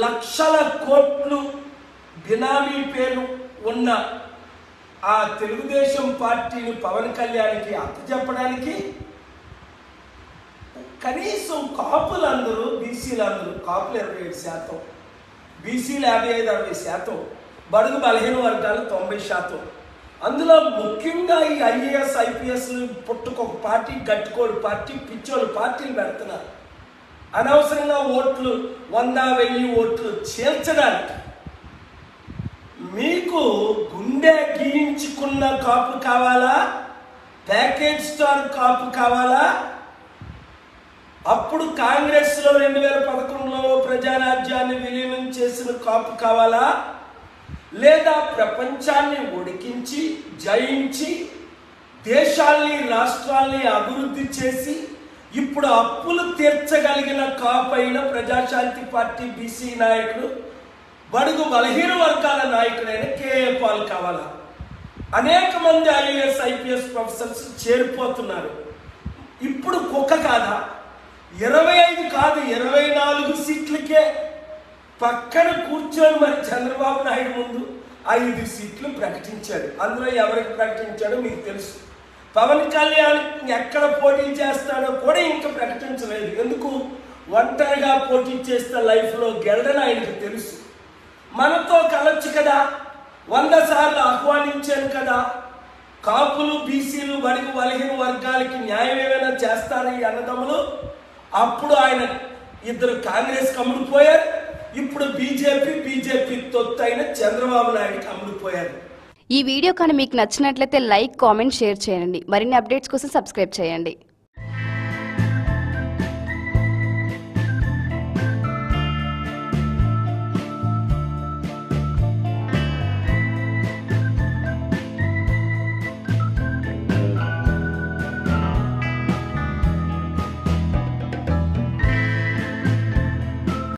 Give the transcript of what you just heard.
లక్షల కోట్లు బినామీ పేరు ఉన్న ఆ తెలుగుదేశం పార్టీని పవన్ కళ్యాణ్కి అప్పచెప్పడానికి కనీసం కాపులందరూ బీసీలందరూ కాపులు 27%, బీసీలు 55-60%, బడుగు బలహీన వర్గాలు 90%. అందులో ముఖ్యంగా ఈ ఐఏఎస్ ఐపీఎస్లు పుట్టుకొక పార్టీ, గట్టుకోడు పార్టీ, పిచ్చోళ్ళు పార్టీలు పెడుతున్నారు అనవసరంగా ఓట్లు 100,000 ఓట్లు చేర్చడానికి. మీకు గుండె గీయించుకున్న కాపు కావాలా, ప్యాకేజ్ స్టార్ కాపు కావాలా? అప్పుడు కాంగ్రెస్లో 2011లో ప్రజారాజ్యాన్ని విలీనం చేసిన కాపు కావాలా, లేదా ప్రపంచాన్ని ఉడికించి జయించి దేశాల్ని రాష్ట్రాల్ని అభివృద్ధి చేసి ఇప్పుడు అప్పులు తీర్చగలిగిన కాపైన ప్రజాశాంతి పార్టీ బీసీ నాయకుడు, బడుగు బలహీన వర్గాల నాయకుడైన కేఏ పాల్ కావాలా? అనేక మంది ఐఏఎస్ ఐపీఎస్ ప్రొఫెసర్స్ చేరిపోతున్నారు. ఇప్పుడు కుక్క కాదా? 25 కాదు 24 సీట్లకే పక్కన కూర్చొని మరి చంద్రబాబు నాయుడు ముందు 5 సీట్లు ప్రకటించాడు. అందులో ఎవరికి ప్రకటించాడో మీకు తెలుసు. పవన్ కళ్యాణ్ ఎక్కడ పోటీ చేస్తాడో కూడా ఇంకా ప్రకటించలేదు. ఎందుకు? ఒంటరిగా పోటీ చేస్తే లైఫ్లో గెలడని ఆయనకు తెలుసు. మనతో కలొచ్చు కదా, 100 సార్లు ఆహ్వానించాను కదా. కాపులు బీసీలు బడుగు బలహీన వర్గాలకి న్యాయం ఏమైనా చేస్తారు ఈ అన్నదమ్ములు? అప్పుడు ఆయన 2 కాంగ్రెస్కి అమ్ముడుపోయారు. ఇప్పుడు బీజేపీ తొత్తు అయిన చంద్రబాబు నాయుడుకి అమ్ముడుపోయారు. ఈ వీడియో కానీ మీకు నచ్చినట్లయితే లైక్, కామెంట్, షేర్ చేయండి. మరిన్ని అప్డేట్స్ కోసం సబ్స్క్రైబ్ చేయండి.